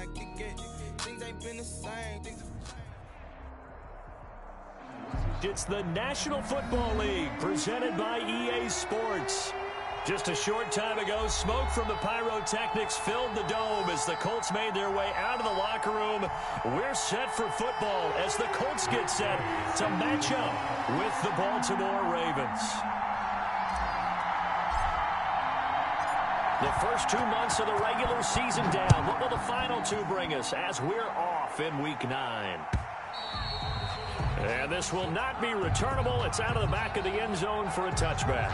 I kick it. Things ain't been the same. It's the National Football League presented by EA Sports. Just a short time ago, smoke from the pyrotechnics filled the dome as the Colts made their way out of the locker room. We're set for football as the Colts get set to match up with the Baltimore Ravens. The first 2 months of the regular season down. What will the final two bring us as we're off in Week 9? And this will not be returnable. It's out of the back of the end zone for a touchback.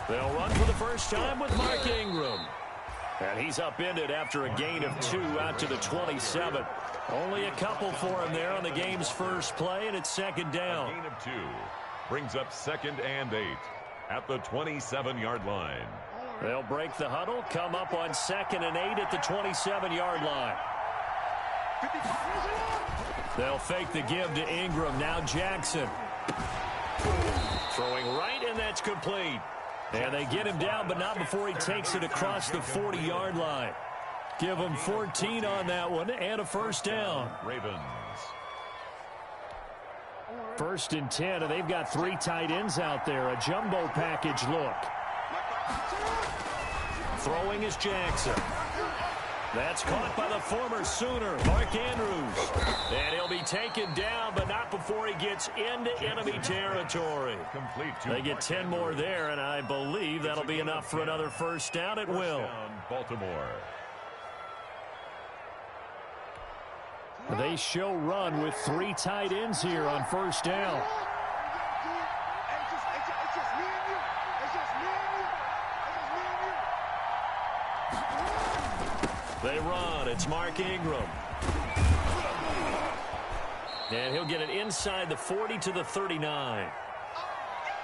They'll run for the first time with Mark Ingram. And he's upended after a gain of 2 out to the 27. Only a couple for him there on the game's first play, and it's second down. A gain of 2 brings up 2nd and 8 at the 27-yard line. They'll break the huddle, come up on 2nd and 8 at the 27-yard line. They'll fake the give to Ingram. Now Jackson. Throwing right, and that's complete. And they get him down, but not before he takes it across the 40-yard line. Give him 14 on that one and a first down. Ravens. 1st and 10, and they've got 3 tight ends out there. A jumbo package look. Throwing is Jackson. That's caught by the former Sooner, Mark Andrews. And he'll be taken down, but not before he gets into enemy territory. They get 10 more there, and I believe that'll be enough for another first down. It will. Baltimore. They show run with 3 tight ends here on first down. They run. It's Mark Ingram. And he'll get it inside the 40 to the 39.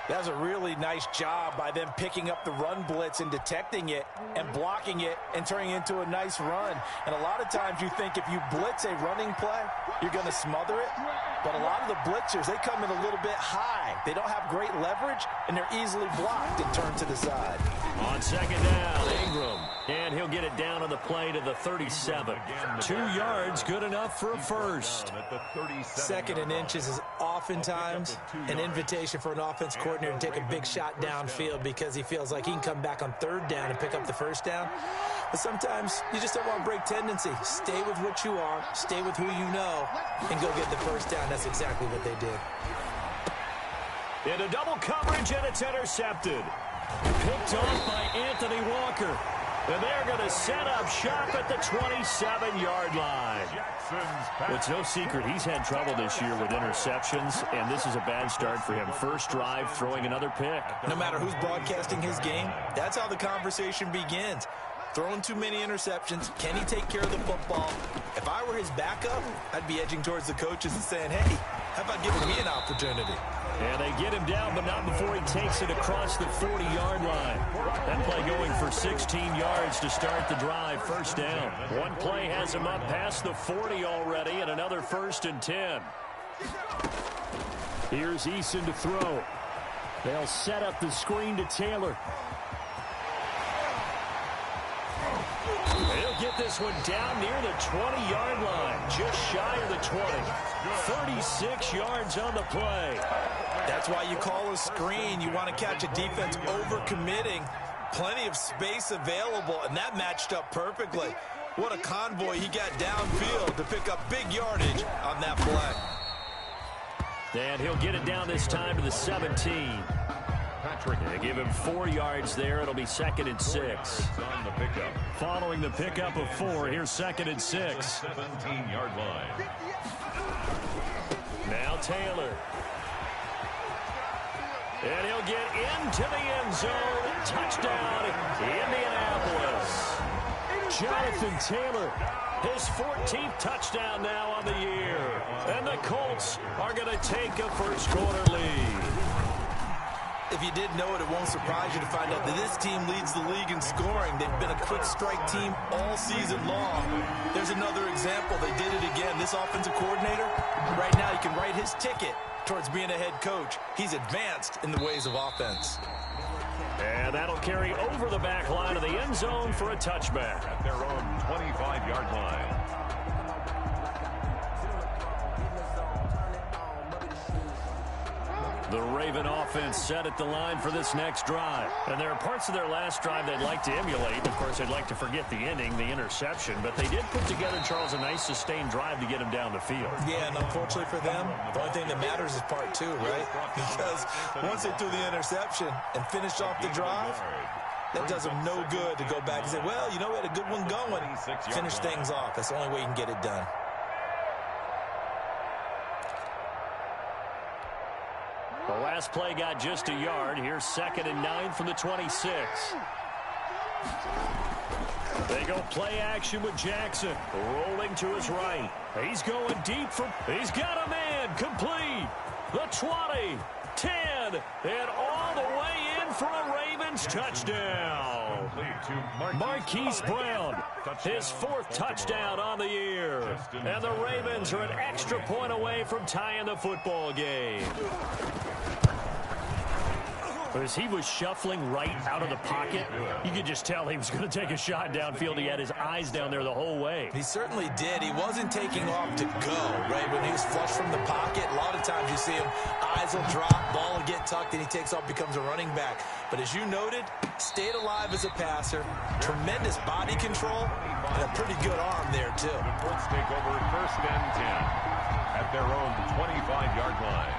That's a really nice job by them picking up the run blitz and detecting it and blocking it and turning it into a nice run. And a lot of times you think if you blitz a running play, you're going to smother it. But a lot of the blitzers, they come in a little bit high. They don't have great leverage, and they're easily blocked and turned to the side. On second down, Ingram. And he'll get it down on the play to the 37. 2 yards, good enough for a first. 2nd and inches is oftentimes an invitation for an offense coordinator to take a big shot downfield because he feels like he can come back on 3rd down and pick up the first down. But sometimes you just don't want to break tendency. Stay with what you are, stay with who you know, and go get the first down. That's exactly what they did. Into double coverage, and it's intercepted. Picked off by Anthony Walker. And they're going to set up shop at the 27-yard line. It's no secret he's had trouble this year with interceptions, and this is a bad start for him. First drive, throwing another pick. No matter who's broadcasting his game, that's how the conversation begins. Throwing too many interceptions. Can he take care of the football? If I were his backup, I'd be edging towards the coaches and saying, hey, how about giving me an opportunity? And they get him down, but not before he takes it across the 40-yard line. That play going for 16 yards to start the drive. First down. One play has him up past the 40 already, and another 1st and 10. Here's Eason to throw. They'll set up the screen to Taylor. They'll get this one down near the 20-yard line, just shy of the 20. 36 yards on the play. That's why you call a screen. You want to catch a defense overcommitting. Plenty of space available, and that matched up perfectly. What a convoy he got downfield to pick up big yardage on that play. And he'll get it down this time to the 17. They give him 4 yards there. It'll be 2nd and 6. On the pickup. Following the pickup of 4, here's 2nd and 6. 17-yard line. Now Taylor. And he'll get into the end zone. Touchdown, Indianapolis. Jonathan Taylor, his 14th touchdown now on the year. And the Colts are going to take a first-quarter lead. if you didn't know it, it won't surprise you to find out that this team leads the league in scoring. They've been a quick strike team all season long. There's another example. They did it again. This offensive coordinator, right now, he can write his ticket towards being a head coach. He's advanced in the ways of offense. And that'll carry over the back line of the end zone for a touchback. At their own 25-yard line. The Raven offense set at the line for this next drive. And there are parts of their last drive they'd like to emulate. Of course, they'd like to forget the ending, the interception. But they did put together, Charles, a nice sustained drive to get him down the field. Yeah, and unfortunately for them, the only thing that matters is part two, right? Because once they threw the interception and finished off the drive, that does them no good to go back and say, well, you know, we had a good one going. Finish things off. That's the only way you can get it done. The last play got just a yard. Here's 2nd and 9 from the 26. They go play action with Jackson. Rolling to his right. He's going deep he's got a man. Complete. The 20, 10, and all the way in for a Ravens touchdown. Marquise Brown, his 4th touchdown on the year. And the Ravens are an extra point away from tying the football game. As he was shuffling right out of the pocket, you could just tell he was going to take a shot downfield. He had his eyes down there the whole way. He certainly did. He wasn't taking off to go, right? When he was flush from the pocket, a lot of times you see him, eyes will drop, ball will get tucked, and he takes off, becomes a running back. But as you noted, stayed alive as a passer, tremendous body control, and a pretty good arm there, too. The Colts take over 1st and 10 at their own 25-yard line.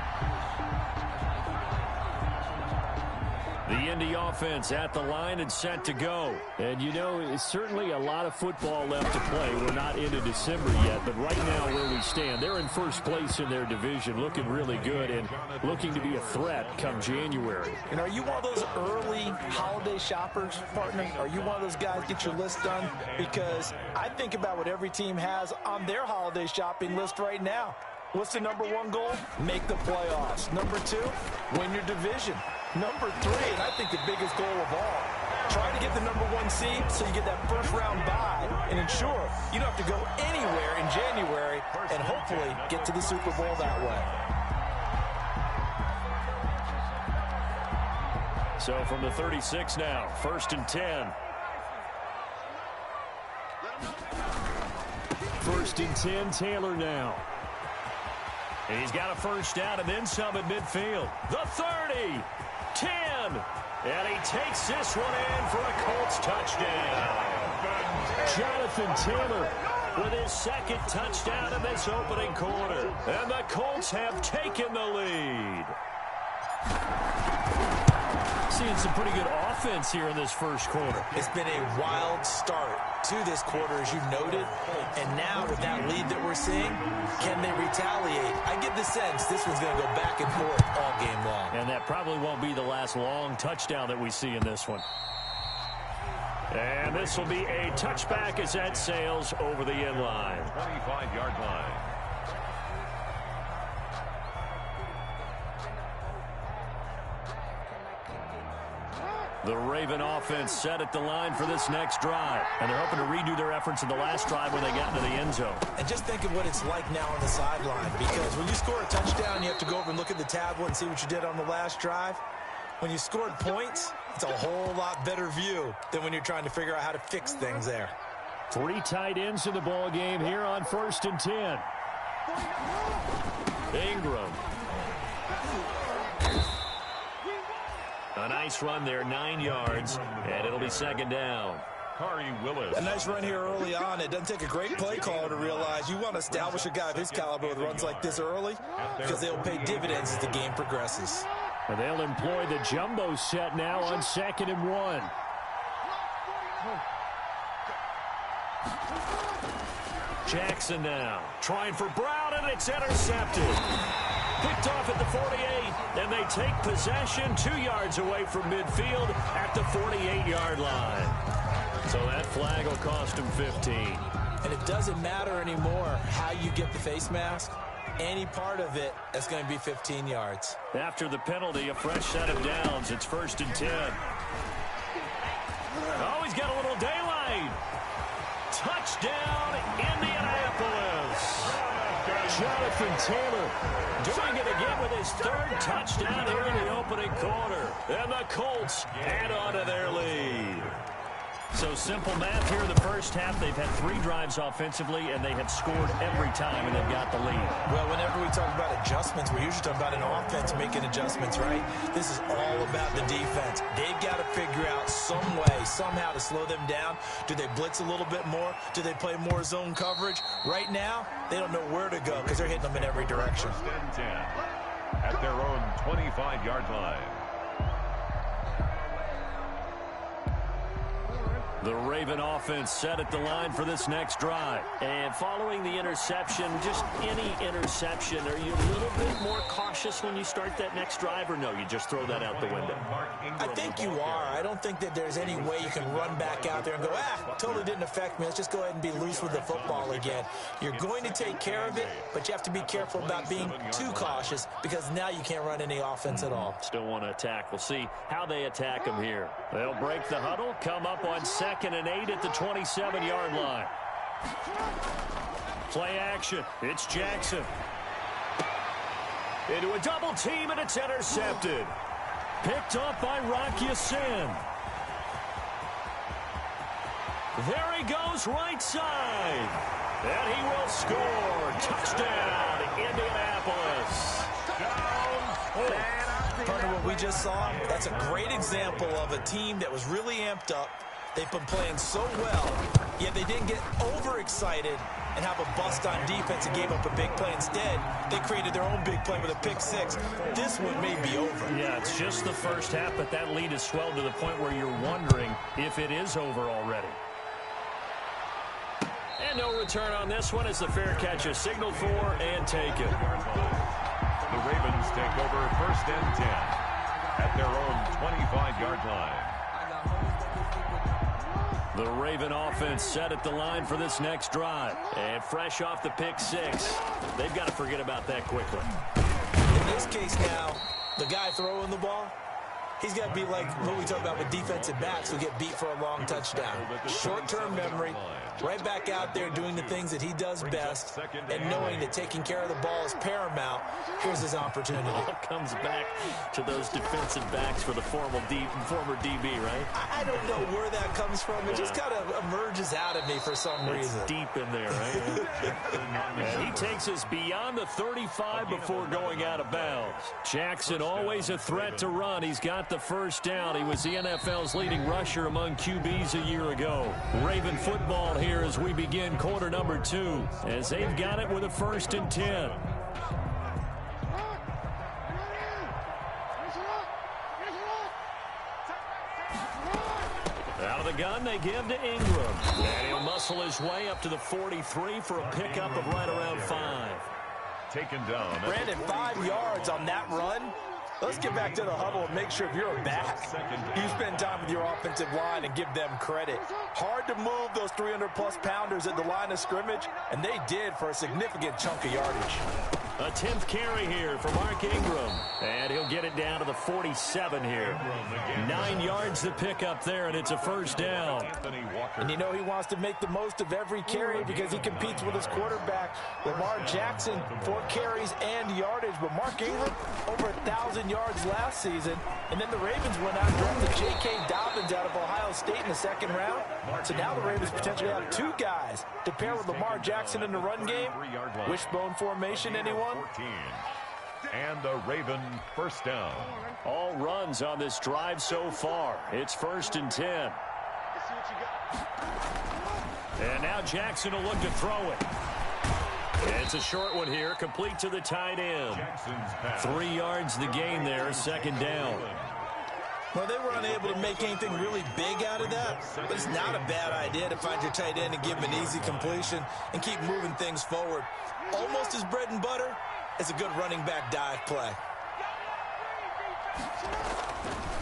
The Indy offense at the line and set to go. And, you know, it's certainly a lot of football left to play. We're not into December yet, but right now where we stand, they're in first place in their division, looking really good and looking to be a threat come January. And are you one of those early holiday shoppers, partner? Are you one of those guys get your list done? Because I think about what every team has on their holiday shopping list right now. What's the #1 goal? Make the playoffs. #2, win your division. #3, and I think the biggest goal of all, try to get the #1 seed so you get that first-round bye and ensure you don't have to go anywhere in January and hopefully get to the Super Bowl that way. So from the 36 now, 1st and 10. 1st and 10, Taylor now. And he's got a first down and then some at midfield. The 30, 10, and he takes this one in for a Colts touchdown. Jonathan Taylor with his 2nd touchdown in this opening quarter. And the Colts have taken the lead. Seeing some pretty good offense here in this first quarter. It's been a wild start to this quarter, as you noted. And now with that lead that we're seeing, can they retaliate? I get the sense this one's going to go back and forth all game long. And that probably won't be the last long touchdown that we see in this one. And this will be a touchback as that sails over the end line. 25-yard line. The Raven offense set at the line for this next drive. And they're hoping to redo their efforts in the last drive when they got into the end zone. And just think of what it's like now on the sideline. Because when you score a touchdown, you have to go over and look at the tablet and see what you did on the last drive. When you scored points, it's a whole lot better view than when you're trying to figure out how to fix things there. 3 tight ends in the ball game here on 1st and 10. Ingram. A nice run there, 9 yards, and it'll be 2nd down. Kari Willis. A nice run here early on. It doesn't take a great play caller to realize you want to establish a guy of his caliber with runs like this early because they'll pay dividends as the game progresses. And they'll employ the jumbo set now on 2nd and 1. Jackson now trying for Brown, and it's intercepted. Picked off at the 48, and they take possession 2 yards away from midfield at the 48-yard line. So that flag will cost him 15. And it doesn't matter anymore how you get the face mask. Any part of it, that's going to be 15 yards. After the penalty, a fresh set of downs. It's 1st and 10. Oh, he's got a little daylight. Touchdown, Indianapolis. Jonathan Taylor doing it again with his 3rd touchdown here in the opening quarter. And the Colts add on to their lead. So simple math here in the first half. They've had 3 drives offensively, and they have scored every time, and they've got the lead. Well, whenever we talk about adjustments, we're usually talking about an offense making adjustments, right? This is all about the defense. They've got to figure out some way, somehow to slow them down. Do they blitz a little bit more? Do they play more zone coverage? Right now, they don't know where to go because they're hitting them in every direction. 1st and 10 at their own 25-yard line. The Raven offense set at the line for this next drive. And following the interception, just any interception, are you a little bit more cautious when you start that next drive, or no, you just throw that out the window? I think you are. I don't think that there's any way you can run back out there and go, totally didn't affect me. Let's just go ahead and be loose with the football again. You're going to take care of it, but you have to be careful about being too cautious because now you can't run any offense at all. Still want to attack. We'll see how they attack them here. They'll break the huddle, come up on 2nd and 8 at the 27-yard line. Play action. It's Jackson. Into a double team, and it's intercepted. Picked up by Rocky Sin. There he goes, right side. And he will score. Touchdown, Indianapolis. Part of what we just saw, that's a great example of a team that was really amped up. They've been playing so well, yet they didn't get overexcited and have a bust on defense and gave up a big play. Instead, they created their own big play with a pick 6. This one may be over. Yeah, it's just the first half, but that lead has swelled to the point where you're wondering if it is over already. And no return on this one as the fair catch is signaled for and taken. The Ravens take over 1st and 10 at their own 25-yard line. The Raven offense set at the line for this next drive. And fresh off the pick 6, they've got to forget about that quickly. In this case now, the guy throwing the ball, he's got to be like what we talk about with defensive backs who get beat for a long touchdown. Short-term memory, right back out there doing the things that he does best, and knowing that taking care of the ball is paramount. Here's his opportunity. It all comes back to those defensive backs for the former DB, right? I don't know where that comes from. It just kind of emerges out of me for some reason. It's deep in there, right? And he takes us beyond the 35 before going out of bounds. Jackson always a threat to run. He's got the first down. He was the NFL's leading rusher among QBs a year ago. Raven football here as we begin quarter number 2, as they've got it with a 1st and 10. Out of the gun, they give to Ingram. And he'll muscle his way up to the 43 for a pickup of right around 5. Taken down. Brandon, 5 yards on that run. Let's get back to the huddle and make sure if you're a back, you spend time with your offensive line and give them credit. Hard to move those 300-plus pounders at the line of scrimmage, and they did for a significant chunk of yardage. A 10th carry here for Mark Ingram. And he'll get it down to the 47 here. 9 yards to pick up there, and it's a first down. And you know he wants to make the most of every carry because he competes with his quarterback, Lamar Jackson, 4 carries and yardage. But Mark Ingram, over 1,000 yards last season. And then the Ravens went out and drafted J.K. Dobbins out of Ohio State in the 2nd round. So now the Ravens potentially have 2 guys to pair with Lamar Jackson in the run game. Wishbone formation, anyone? And the Raven first down. All runs on this drive so far. It's 1st and 10. And now Jackson will look to throw it. It's a short one here, complete to the tight end. 3 yards the gain there, 2nd down. Well, they were unable to make anything really big out of that, but it's not a bad idea to find your tight end and give him an easy completion and keep moving things forward. Almost as bread and butter as a good running back dive play.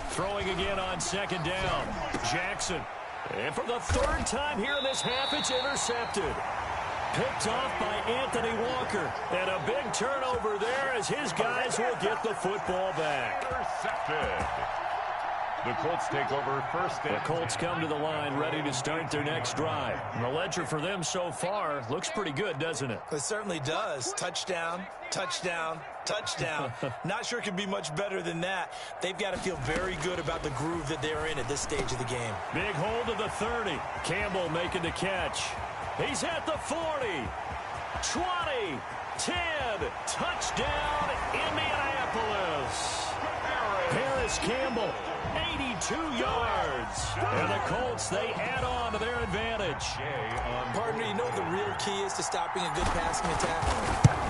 Throwing again on 2nd down. Jackson. And for the 3rd time here in this half, it's intercepted. Picked off by Anthony Walker. And a big turnover there as his guys will get the football back. Intercepted. The Colts take over first. The Colts come to the line ready to start their next drive. And the ledger for them so far looks pretty good, doesn't it? It certainly does. Touchdown, touchdown, touchdown. Not sure it could be much better than that. They've got to feel very good about the groove that they're in at this stage of the game. Big hold of the 30. Campbell making the catch. He's at the 40. 20. 10. Touchdown, Indianapolis. Harris Campbell, 82 yards. And the Colts, they add on to their advantage. Partner, you know what the real key is to stopping a good passing attack?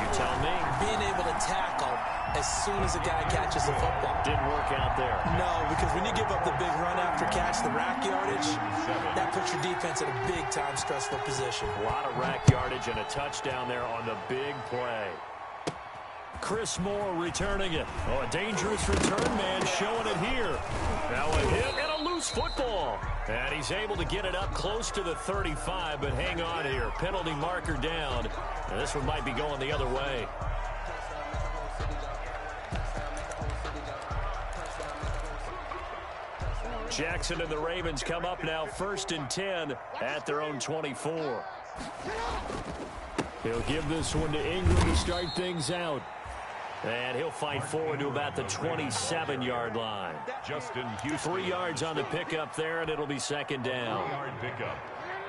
You tell me. Being able to tackle as soon as a guy catches the football. Didn't work out there. No, because when you give up the big run after catch, the rack yardage, that puts your defense in a big-time stressful position. A lot of rack yardage and a touchdown there on the big play. Chris Moore returning it. Oh, a dangerous return man showing it here. Now a hit and a loose football. And he's able to get it up close to the 35, but hang on here. Penalty marker down. And this one might be going the other way. Jackson and the Ravens come up now 1st and 10 at their own 24. He'll give this one to Ingram to start things out. And he'll fight forward to about the 27-yard line. Justin Houston. 3 yards on the pickup there, and it'll be 2nd down. 3-yard pickup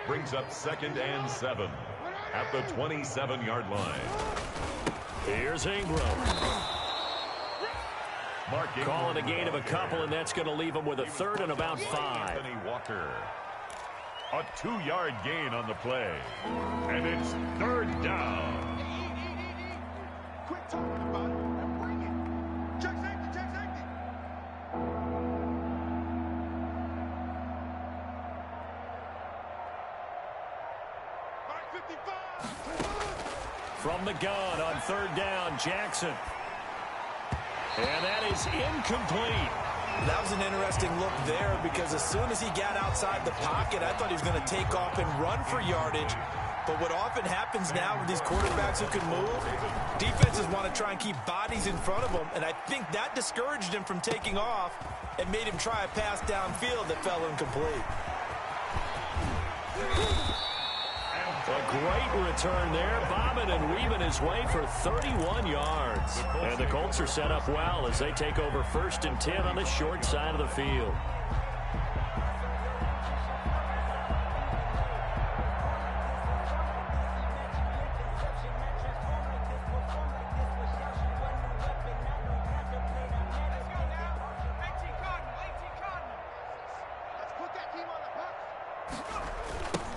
brings up 2nd and 7 at the 27-yard line. Here's Ingram. Calling a gain of a couple, and that's going to leave him with a 3rd and about 5. Anthony Walker. A 2-yard gain on the play. And it's 3rd down. Quit talking about it and bring it. Check safety, check safety. Mark 55. From the gun on 3rd down, Jackson. And that is incomplete. That was an interesting look there because as soon as he got outside the pocket, I thought he was going to take off and run for yardage. But what often happens now with these quarterbacks who can move, defenses want to try and keep bodies in front of them, and I think that discouraged him from taking off and made him try a pass downfield that fell incomplete. A great return there, bobbing and weaving his way for 31 yards. And the Colts are set up well as they take over 1st and 10 on the short side of the field.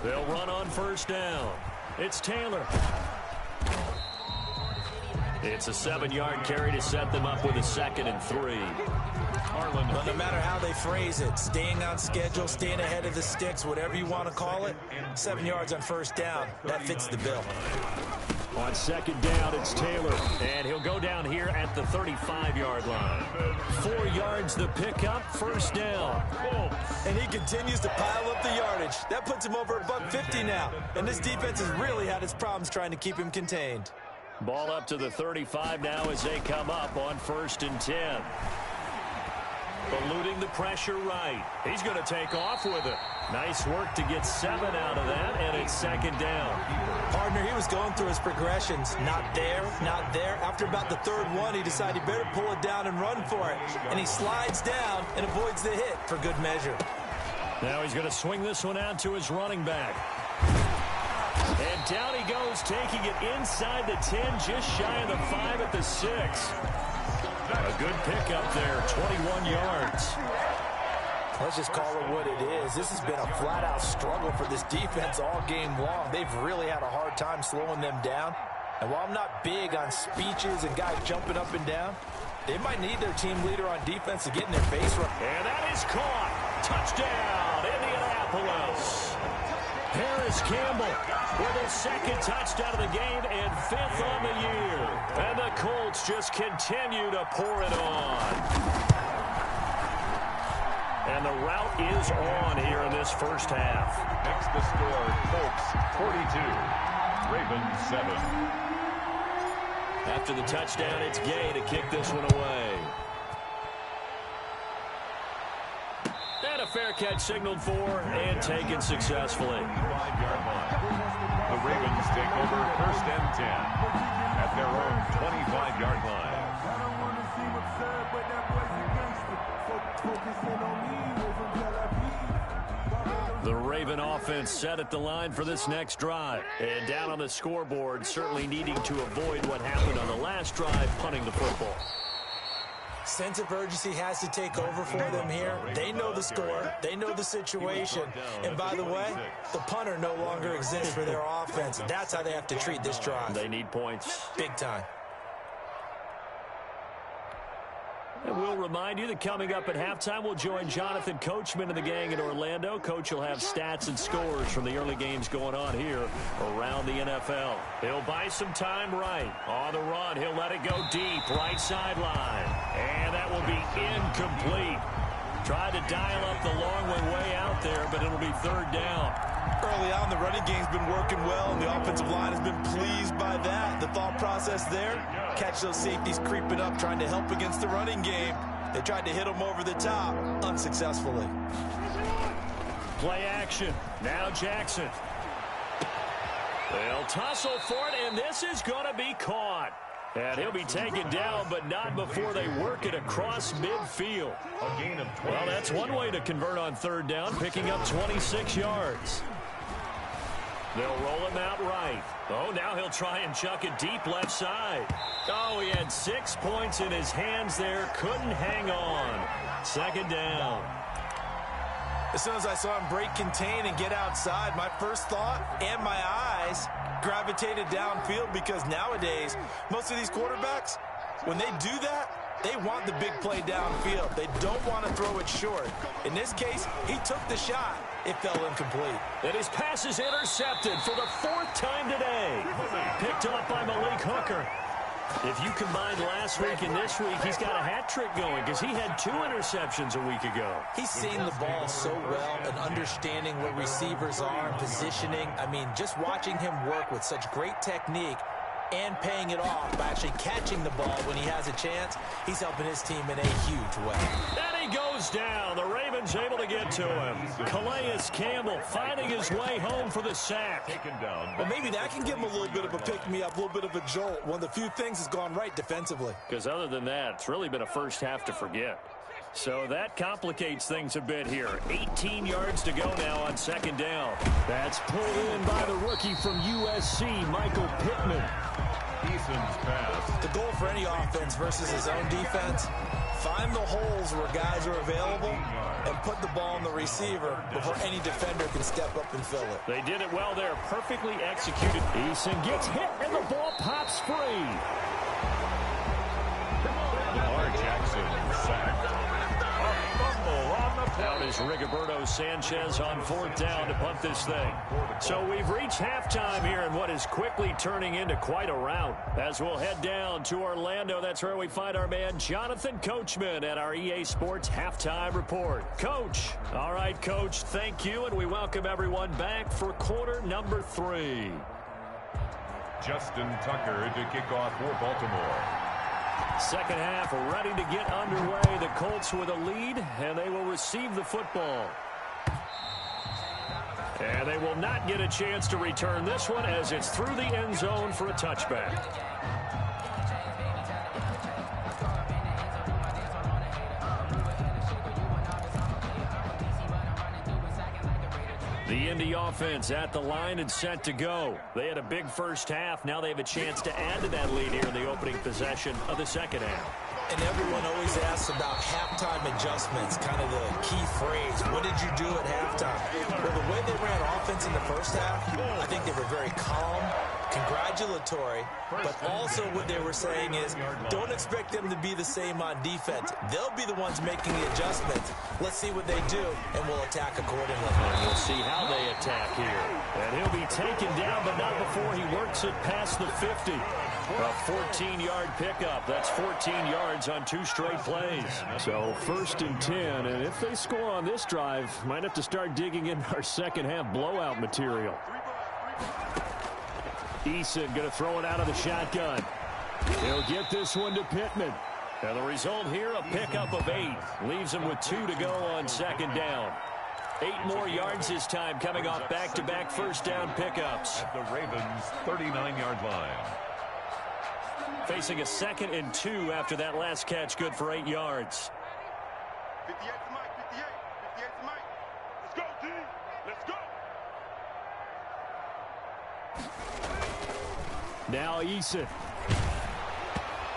They'll run on 1st down. It's Taylor. It's a 7-yard carry to set them up with a 2nd and 3. Well, no matter how they phrase it, staying on schedule, staying ahead of the sticks, whatever you want to call it, 7 yards on 1st down, that fits the bill. On 2nd down, it's Taylor, and he'll go down here at the 35-yard line. 4 yards the pickup, 1st down. And he continues to pile up the yardage. That puts him over $150 now. And this defense has really had its problems trying to keep him contained. Ball up to the 35 now as they come up on 1st and 10. Eluding the pressure right. He's going to take off with it. Nice work to get 7 out of that, and it's 2nd down. Partner, he was going through his progressions. Not there, not there. After about the 3rd one, he decided he better pull it down and run for it. And he slides down and avoids the hit for good measure. Now he's going to swing this one out to his running back. And down he goes, taking it inside the 10, just shy of the 5 at the 6. A good pickup there, 21 yards. Let's just call it what it is. This has been a flat-out struggle for this defense all game long. They've really had a hard time slowing them down. And while I'm not big on speeches and guys jumping up and down, they might need their team leader on defense to get in their face. And that is caught. Touchdown, Indianapolis. Harris Campbell with his 2nd touchdown of the game and 5th on the year. And the Colts just continue to pour it on. And the route is on here in this 1st half. Makes the score Colts 42. Ravens 7. After the touchdown, it's Gay to kick this one away. And a fair catch signaled for and taken successfully. 5-yard line. The Ravens take over 1st and 10 at their own 25-yard line. I don't want to seem absurd, but that boy's a gangster. Focusing on me, over Tel Aviv. The Raven offense set at the line for this next drive. And down on the scoreboard, certainly needing to avoid what happened on the last drive, punting the football. Sense of urgency has to take over for them here. They know the score. They know the situation. And by the way, the punter no longer exists for their offense. That's how they have to treat this drive. They need points. Big time. And we'll remind you that coming up at halftime, we'll join Jonathan Coachman and the gang in Orlando. Coach will have stats and scores from the early games going on here around the NFL. He'll buy some time right. On the run, he'll let it go deep, right sideline. And that will be incomplete. Tried to dial up the long way out there, but it'll be 3rd down. Early on, the running game's been working well, and the offensive line has been pleased by that. The thought process there, catch those safeties creeping up, trying to help against the running game. They tried to hit them over the top, unsuccessfully. Play action. Now Jackson. They'll tussle for it, and this is going to be caught. And he'll be taken down, but not before they work it across midfield. A gain of 20. Well, that's one way to convert on 3rd down, picking up 26 yards. They'll roll him out right. Oh, now he'll try and chuck it deep left side. Oh, he had 6 points in his hands there. Couldn't hang on. 2nd down. As soon as I saw him break contain and get outside, my first thought and my eyes gravitated downfield, because nowadays, most of these quarterbacks, when they do that, they want the big play downfield. They don't want to throw it short. In this case, he took the shot. It fell incomplete. And his pass is intercepted for the 4th time today. Picked up by Malik Hooker. If you combine last week and this week, he's got a hat trick going because he had 2 interceptions a week ago. He's seeing the ball so well and understanding where receivers are and positioning. I mean, just watching him work with such great technique and paying it off by actually catching the ball when he has a chance, he's helping his team in a huge way. And he goes down. The Ravens able to get to him. Calais Campbell finding his way home for the sack. Taken down. Well, maybe that can give him a little bit of a pick-me-up, a little bit of a jolt. One of the few things has gone right defensively. Because other than that, it's really been a first half to forget. So that complicates things a bit here. 18 yards to go now on 2nd down. That's pulled in by the rookie from USC, Michael Pittman. Eason's pass. The goal for any offense versus his own defense, find the holes where guys are available and put the ball on the receiver before any defender can step up and fill it. They did it well there. Perfectly executed. Eason gets hit, and the ball pops free. Lamar Jackson sacked. Out is Rigoberto Sanchez on 4th down to punt this thing. So we've reached halftime here in what is quickly turning into quite a rout. As we'll head down to Orlando, that's where we find our man Jonathan Coachman at our EA Sports Halftime Report. Coach. All right, Coach, thank you, and we welcome everyone back for quarter number 3. Justin Tucker to kick off for Baltimore. 2nd half ready to get underway. The Colts with a lead, and they will receive the football. And they will not get a chance to return this one as it's through the end zone for a touchback. The Indy offense at the line and set to go. They had a big first half. Now they have a chance to add to that lead here in the opening possession of the 2nd half. And everyone always asks about halftime adjustments, kind of the key phrase. What did you do at halftime? Well, the way they ran offense in the first half, I think they were very calm, congratulatory, but also what they were saying is don't expect them to be the same on defense. They'll be the ones making the adjustments. Let's see what they do, and we'll attack accordingly. And we'll see how they attack here. And he'll be taken down, but not before he works it past the 50. A 14-yard pickup. That's 14 yards on 2 straight plays. So 1st and 10, and if they score on this drive, might have to start digging in our 2nd half blowout material. Eason going to throw it out of the shotgun. He'll get this one to Pittman. And the result here, a pickup of 8. Leaves him with 2 to go on second down. 8 more yards this time, coming off back-to-back first down pickups. At the Ravens' 39-yard line. Facing a 2nd and 2 after that last catch, good for 8 yards. 58 to Mike, 58. 58 to Mike. Let's go, D. Let's go. Now Eason.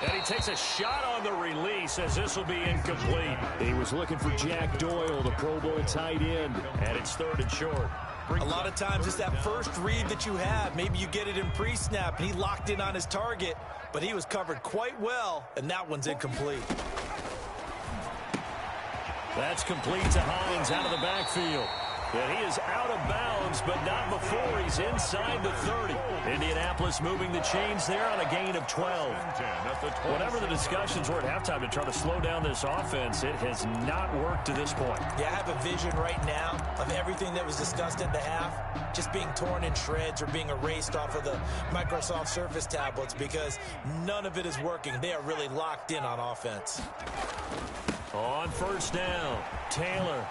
And he takes a shot on the release as this will be incomplete. He was looking for Jack Doyle, the Pro Bowl tight end. And it's 3rd and short. A lot of times it's that first read that you have. Maybe you get it in pre-snap, and he locked in on his target, but he was covered quite well, and that one's incomplete. That's complete to Hines out of the backfield. And he is out of bounds, but not before he's inside the 30. Indianapolis moving the chains there on a gain of 12. Whatever the discussions were at halftime to try to slow down this offense, it has not worked to this point. Yeah, I have a vision right now of everything that was discussed at the half just being torn in shreds or being erased off of the Microsoft Surface tablets because none of it is working. They are really locked in on offense. On first down, Taylor.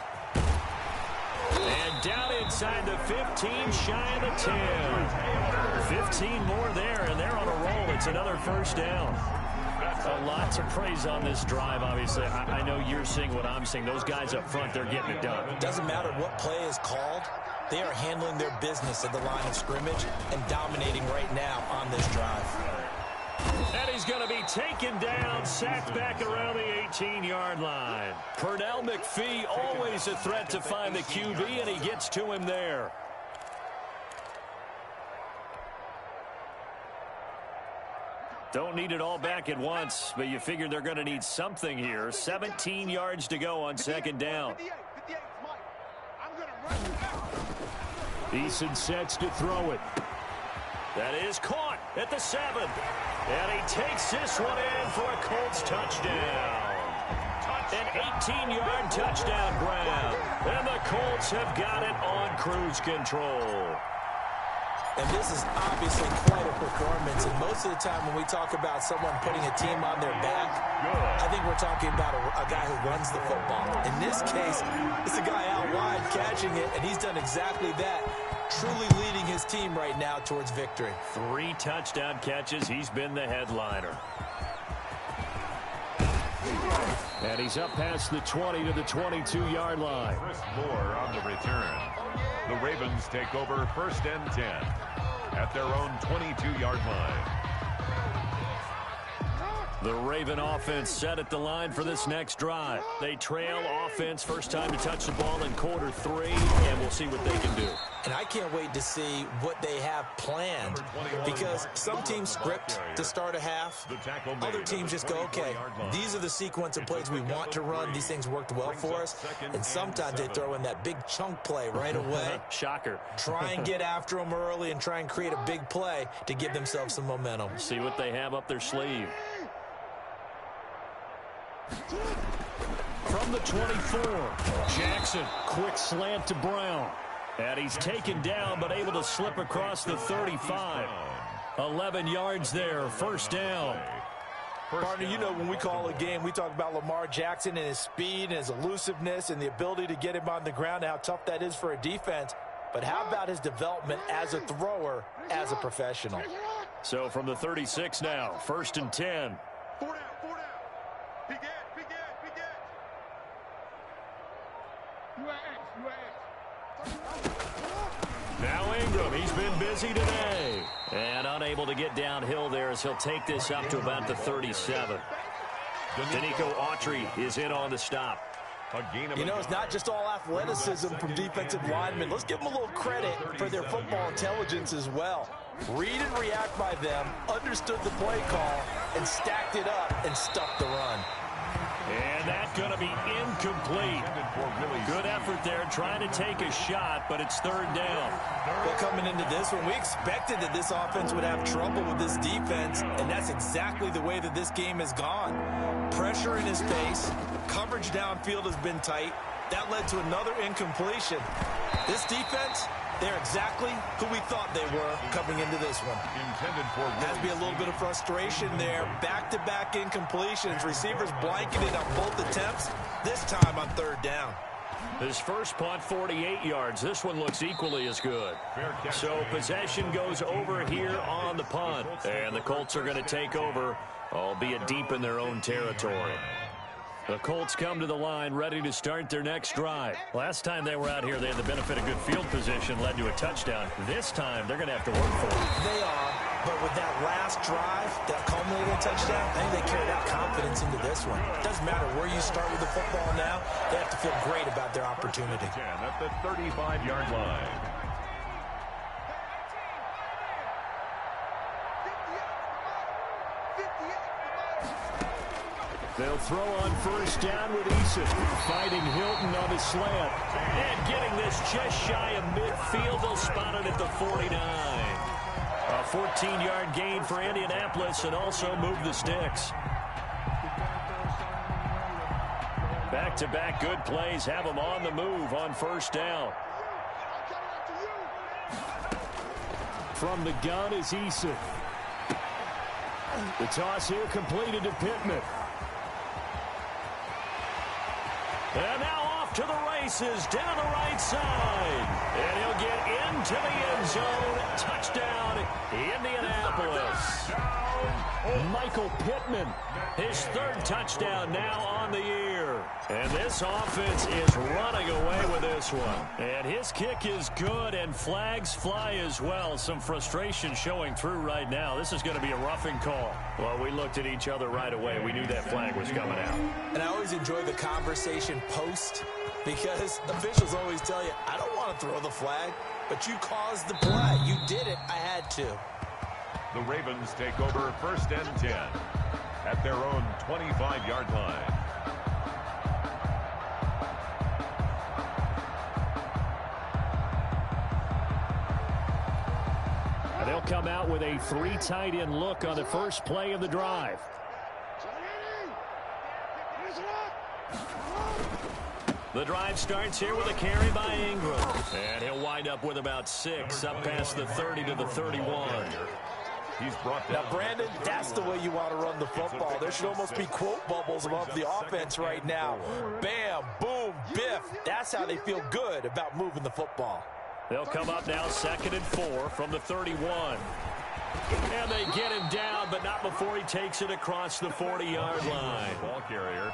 And down inside the 15, shy of the 10. 15 more there, and they're on a roll. It's another first down. A lot to praise on this drive, obviously. I know you're seeing what I'm seeing. Those guys up front, they're getting it done. It doesn't matter what play is called. They are handling their business at the line of scrimmage and dominating right now on this drive. And he's going to be taken down, sacked back around the 18-yard line. Pernell McPhee, always a threat to find the QB, and he gets to him there. Don't need it all back at once, but you figure they're going to need something here. 17 yards to go on second down. 58 is Mike. I'm going to run. Eason sets to throw it. That is caught at the 7. And he takes this one in for a Colts touchdown. An 18-yard touchdown grab. And the Colts have got it on cruise control. And this is obviously quite a performance. And most of the time when we talk about someone putting a team on their back, I think we're talking about a guy who runs the football. In this case, it's a guy out wide catching it, and he's done exactly that. Truly leading his team right now towards victory. 3 touchdown catches. He's been the headliner. And he's up past the 20 to the 22-yard line. Chris Moore on the return. The Ravens take over 1st and 10 at their own 22-yard line. The Raven offense set at the line for this next drive. They trail offense, first time to touch the ball in quarter 3, and we'll see what they can do. And I can't wait to see what they have planned, because some teams script to start a half. Other teams just go, okay, these are the sequence of plays we want to run. These things worked well for us. And sometimes they throw in that big chunk play right away. Shocker. Try and get after them early and try and create a big play to give themselves some momentum. See what they have up their sleeve. From the 24, Jackson, quick slant to Brown. And he's taken down, but able to slip across the 35. 11 yards there, first down. Partner, you know when we call a game, we talk about Lamar Jackson and his speed and his elusiveness and the ability to get him on the ground and how tough that is for a defense. But how about his development as a thrower, as a professional? So from the 36 now, 1st and 10. 4 down, 4 down. Big edge, big edge, big edge. You are X. Now Ingram, he's been busy today. And unable to get downhill there as he'll take this up to about the 37. Danico Autry is in on the stop. You know, it's not just all athleticism from defensive linemen. Let's give them a little credit for their football intelligence as well. Read and react by them, understood the play call, and stacked it up and stuffed the run. And that's going to be incomplete. Good effort there, trying to take a shot, but it's 3rd down. Well, coming into this one, we expected that this offense would have trouble with this defense, and that's exactly the way that this game has gone. Pressure in his face, coverage downfield has been tight. That led to another incompletion. This defense, They're exactly who we thought they were coming into this one. Intended for Has to be a little bit of frustration there. Back-to-back incompletions. Receivers blanketed on both attempts, this time on third down. His first punt, 48 yards. This one looks equally as good. So possession goes over here on the punt. And the Colts are going to take over, albeit deep in their own territory. The Colts come to the line ready to start their next drive. Last time they were out here, they had the benefit of good field position, led to a touchdown. This time, they're going to have to work for it. They are, but with that last drive that culminated in touchdown, I think they carry that confidence into this one. It doesn't matter where you start with the football now. They have to feel great about their opportunity. 10 at the 35-yard line. They'll throw on first down with Eason, fighting Hilton on the slant. And getting this just shy of midfield, they'll spot it at the 49. A 14-yard gain for Indianapolis and also move the sticks. Back-to-back good plays have them on the move on first down. From the gun is Eason. The toss here completed to Pittman. And now off to the races down the right side. And he'll get into the end zone. Touchdown, Indianapolis. Michael Pittman, his third touchdown now on the year. And this offense is running away with this one. And his kick is good, and flags fly as well. Some frustration showing through right now. This is going to be a roughing call. Well, we looked at each other right away. We knew that flag was coming out. And I always enjoy the conversation post, because officials always tell you, I don't want to throw the flag, but you caused the play. You did it. I had to. The Ravens take over first and 10 at their own 25-yard line. And they'll come out with a three tight end look on the first play of the drive. The drive starts here with a carry by Ingram. And he'll wind up with about 6 up past the 30 to the 31. He's brought down. Now, Brandon, that's the way you want to run the football. There should almost be quote bubbles above the offense right now. Bam, boom, biff. That's how they feel good about moving the football. They'll come up now 2nd and 4 from the 31. And they get him down, but not before he takes it across the 40-yard line. Ball carrier.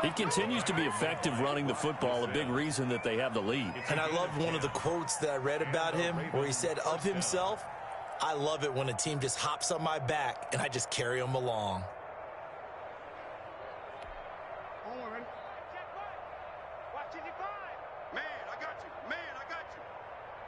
He continues to be effective running the football, a big reason that they have the lead. And I love one of the quotes that I read about him where he said of himself, I love it when a team just hops on my back and I just carry them along. Man, I got you. Man, I got you.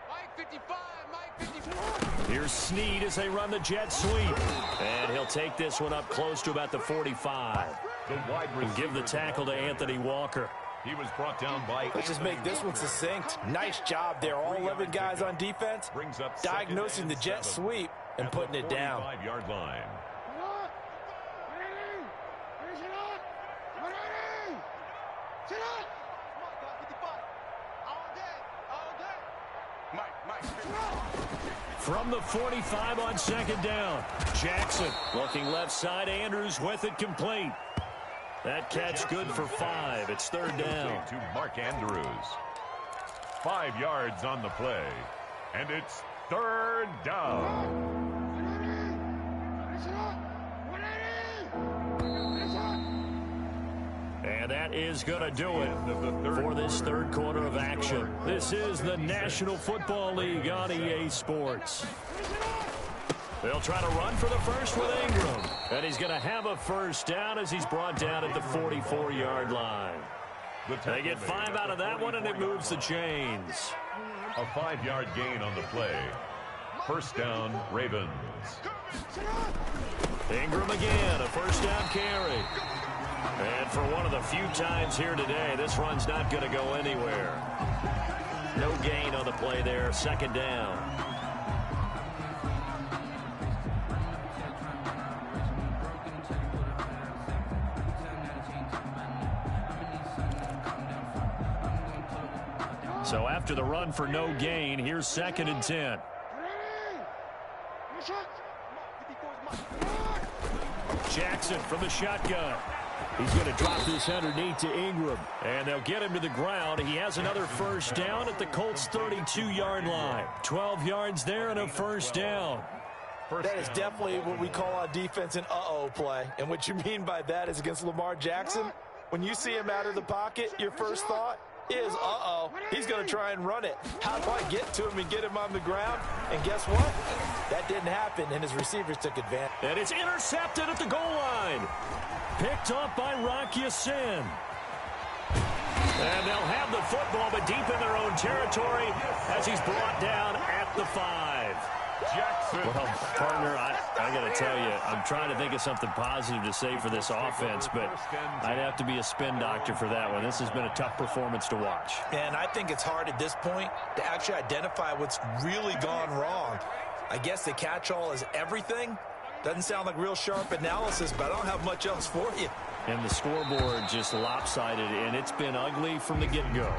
Mike 55, Mike 54. Here's Snead as they run the jet sweep. And he'll take this one up close to about the 45. The wide And give the tackle to Anthony Walker. He was brought down by. Let's just make this one succinct. Nice job there. All 11 guys on defense Brings up diagnosing the jet sweep and putting it down. 45-yard line. From the 45 on 2nd down. Jackson looking left side. Andrews with it complete. That catch good for 5. It's 3rd down. To Mark Andrews. 5 yards on the play. And it's 3rd down. And that is going to do it for this third quarter of action. This is the National Football League on EA Sports. They'll try to run for the first with Ingram. And he's going to have a first down as he's brought down at the 44-yard line. They get 5 out of that one, and it moves the chains. A 5-yard gain on the play. First down, Ravens. Ingram again, a first down carry. And for one of the few times here today, this run's not going to go anywhere. No gain on the play there, 2nd down. So after the run for no gain, here's 2nd and 10. Jackson from the shotgun. He's going to drop this underneath to Ingram. And they'll get him to the ground. He has another first down at the Colts' 32-yard line. 12 yards there and a first down. That is definitely what we call on defense an uh-oh play. And what you mean by that is against Lamar Jackson, when you see him out of the pocket, your first thought is, uh-oh, he's going to try and run it. How do I get to him and get him on the ground? And guess what? That didn't happen, and his receivers took advantage. And it's intercepted at the goal line. Picked up by Rocky Sin. And they'll have the football, but deep in their own territory as he's brought down at the 5. Jackson. Well, partner, I got to tell you, I'm trying to think of something positive to say for this offense, but I'd have to be a spin doctor for that one. This has been a tough performance to watch. And I think it's hard at this point to actually identify what's really gone wrong. I guess the catch-all is everything. Doesn't sound like real sharp analysis, but I don't have much else for you. And the scoreboard just lopsided, and it's been ugly from the get-go.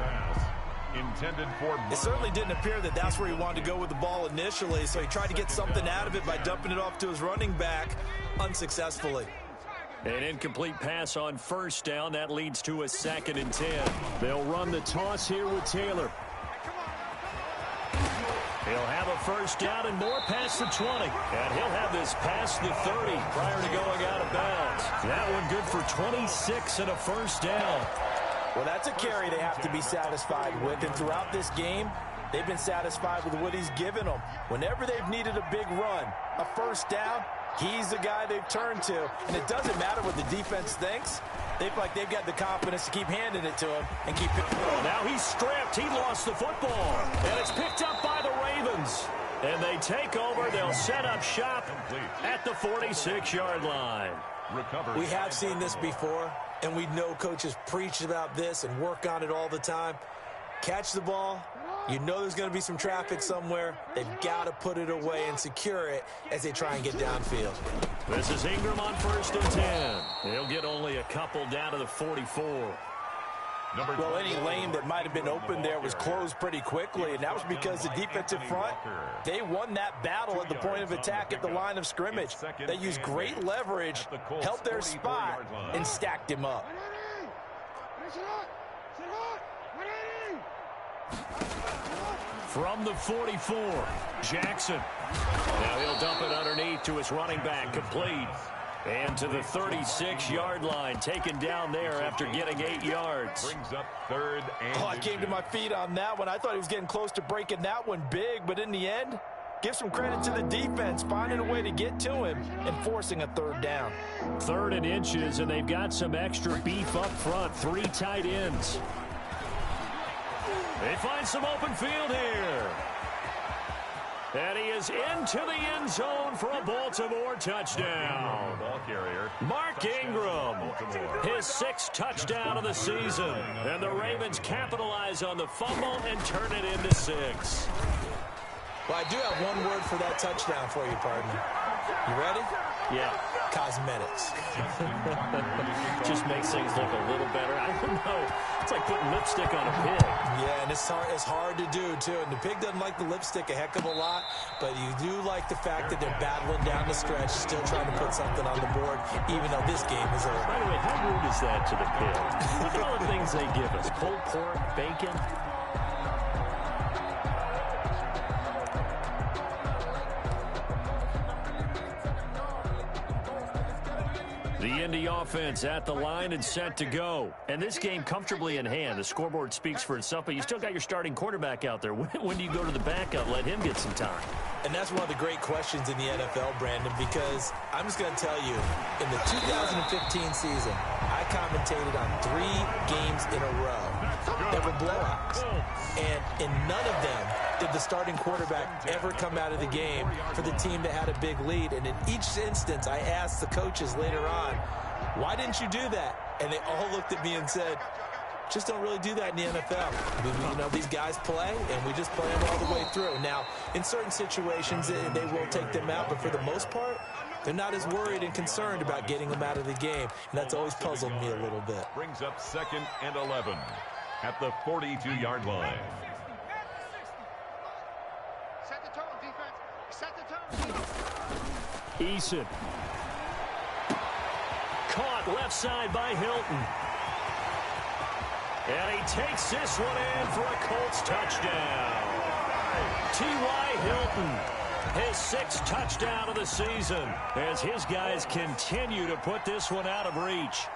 Intended for... It certainly didn't appear that that's where he wanted to go with the ball initially, so he tried to get something out of it by dumping it off to his running back unsuccessfully. An incomplete pass on first down. That leads to a 2nd and 10. They'll run the toss here with Taylor. He'll have a first down and more past the 20. And he'll have this past the 30 prior to going out of bounds. That one good for 26 and a first down. Well, that's a carry they have to be satisfied with. And throughout this game, they've been satisfied with what he's given them. Whenever they've needed a big run, a first down, he's the guy they've turned to. And it doesn't matter what the defense thinks. They feel like they've got the confidence to keep handing it to him and keep it. Now he's stripped. He lost the football. And it's picked up by the Ravens. And they take over. They'll set up shop at the 46-yard line. We have seen this before, and we know coaches preach about this and work on it all the time. Catch the ball. You know there's going to be some traffic somewhere. They've got to put it away and secure it as they try and get downfield. This is Ingram on 1st and 10. He'll get only a couple down to the 44. Well, any lane that might have been open there was closed pretty quickly, and that was because the defensive front, they won that battle at the point of attack at the line of scrimmage. They used great leverage, helped their spot, and stacked him up. From the 44, Jackson. Now he'll dump it underneath to his running back, complete. And to the 36-yard line, taken down there after getting 8 yards. Brings up 3rd and... I came to my feet on that one. I thought he was getting close to breaking that one big, but in the end, give some credit to the defense, finding a way to get to him and forcing a 3rd down. 3rd and inches, and they've got some extra beef up front. 3 tight ends. They find some open field here. And he is into the end zone for a Baltimore touchdown. Ball carrier. Mark Ingram, his 6th touchdown of the season. And the Ravens capitalize on the fumble and turn it into 6. Well, I do have one word for that touchdown for you, partner. You ready? Yeah. Cosmetics. Just makes things look a little better. I don't know. It's like putting lipstick on a pig. Yeah, and it's hard to do, too. And the pig doesn't like the lipstick a heck of a lot, but you do like the fact that they're battling down the stretch, still trying to put something on the board, even though this game is over. By the way, how rude is that to the pig? Look at all the things they give us. Pulled pork, bacon. The Indy offense at the line and set to go. And this game comfortably in hand. The scoreboard speaks for itself, but you still got your starting quarterback out there. When do you go to the backup? Let him get some time. And that's one of the great questions in the NFL, Brandon, because I'm just going to tell you, in the 2015 season, I commentated on 3 games in a row that were blowouts. And in none of them did the starting quarterback ever come out of the game for the team that had a big lead. And in each instance, I asked the coaches later on, why didn't you do that? And they all looked at me and said, just don't really do that in the NFL. You know, these guys play, and we just play them all the way through. Now, in certain situations, they will take them out, but for the most part, they're not as worried and concerned about getting them out of the game, and that's always puzzled me a little bit. Brings up 2nd and 11 at the 42-yard line. Eason. Caught left side by Hilton. And he takes this one in for a Colts touchdown. T.Y. Hilton, his 6th touchdown of the season, as his guys continue to put this one out of reach.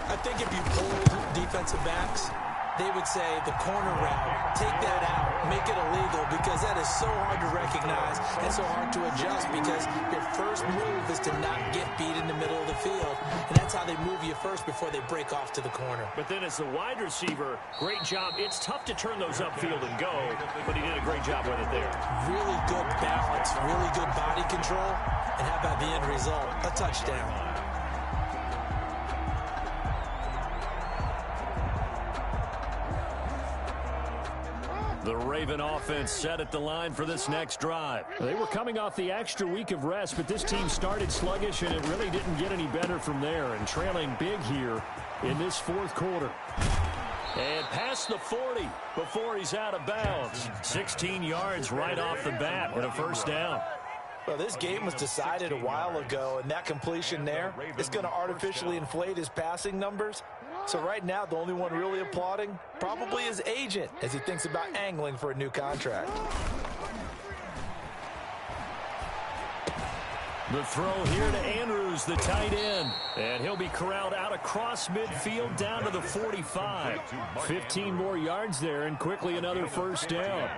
I think if you polled defensive backs, they would say the corner route, take that out, make it illegal, because that is so hard to recognize and so hard to adjust, because your first move is to not get beat in the middle of the field, and that's how they move you first before they break off to the corner. But then as the wide receiver, great job. It's tough to turn those upfield and go, but he did a great job with it there. Really good balance, really good body control, and how about the end result? A touchdown. The Raven offense set at the line for this next drive. They were coming off the extra week of rest, but this team started sluggish, and it really didn't get any better from there, and trailing big here in this 4th quarter. And past the 40 before he's out of bounds. 16 yards right off the bat and a first down. Well, this game was decided a while ago, and that completion there is going to artificially inflate his passing numbers. So right now, the only one really applauding probably his agent as he thinks about angling for a new contract. The throw here to Andrews, the tight end. And he'll be corralled out across midfield down to the 45. 15 more yards there, and quickly another first down.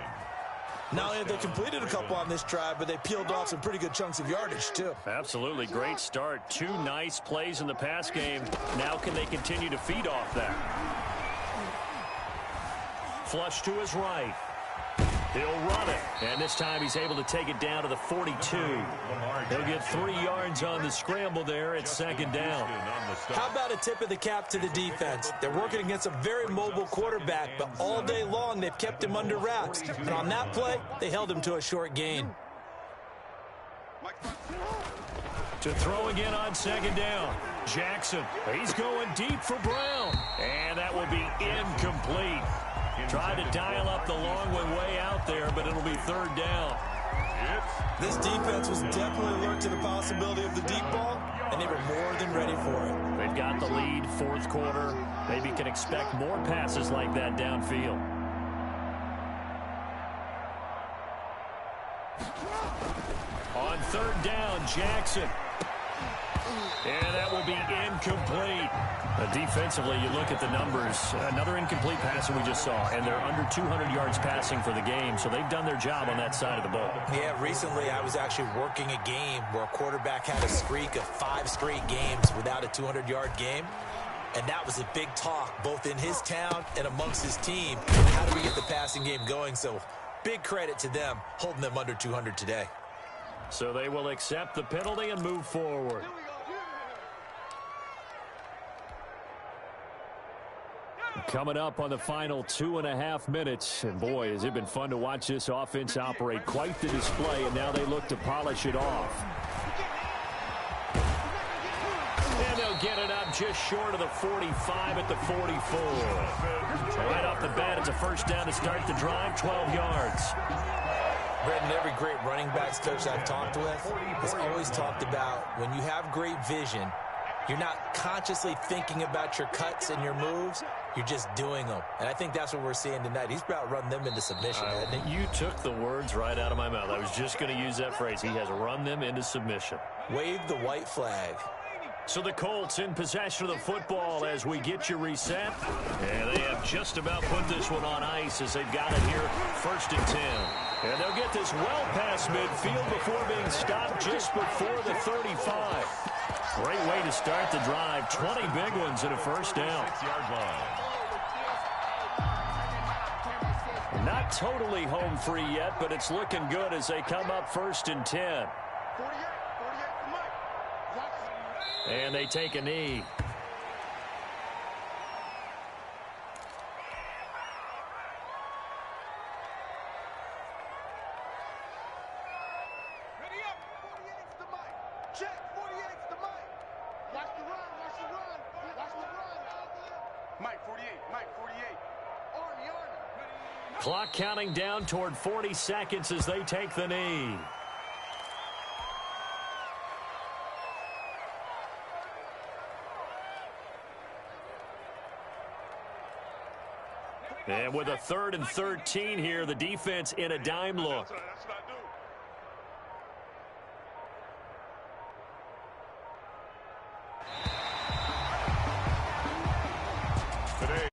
Not only have they completed a couple on this drive, but they peeled off some pretty good chunks of yardage, too. Absolutely. Great start. 2 nice plays in the pass game. Now can they continue to feed off that? Flush to his right. He'll run it. And this time he's able to take it down to the 42. He'll get 3 yards on the scramble there at 2nd down. How about a tip of the cap to the defense? They're working against a very mobile quarterback, but all day long they've kept him under wraps. And on that play, they held him to a short gain. To throw again on 2nd down. Jackson, he's going deep for Brown. And that will be incomplete. Tried to dial up the long one way out there, but it'll be 3rd down. This defense was definitely alert to the possibility of the deep ball, and they were more than ready for it. They've got the lead, 4th quarter. Maybe can expect more passes like that downfield. On 3rd down, Jackson. And that will be incomplete. Defensively, you look at the numbers. Another incomplete pass that we just saw, and they're under 200 yards passing for the game, so they've done their job on that side of the ball. Yeah, recently I was actually working a game where a quarterback had a streak of 5 straight games without a 200-yard game, and that was a big talk both in his town and amongst his team. How do we get the passing game going? So big credit to them holding them under 200 today. So they will accept the penalty and move forward. Coming up on the final 2.5 minutes. And boy, has it been fun to watch this offense operate. Quite the display, and now they look to polish it off. And they'll get it up just short of the 45 at the 44. Right off the bat, it's a first down to start the drive, 12 yards. Brendan, every great running backs coach I've talked with has always talked about when you have great vision, you're not consciously thinking about your cuts and your moves. You're just doing them. And I think that's what we're seeing tonight. He's about to run them into submission, hasn't he? You took the words right out of my mouth. I was just going to use that phrase. He has run them into submission. Wave the white flag. So the Colts in possession of the football as we get you reset. And they have just about put this one on ice as they've got it here, 1st and 10. And they'll get this well past midfield before being stopped just before the 35. Great way to start the drive. 20 big ones and a first down. 6-yard line. Not totally home free yet, but it's looking good as they come up 1st and 10. And they take a knee. Ready up. 48's the mic. Check. 48's the mic. Watch the run. Watch the run. Watch the run. Mike 48. Mike 48. Army. Clock counting down toward 40 seconds as they take the knee. And with a 3rd and 13 here, the defense in a dime look. That's what I do. Today,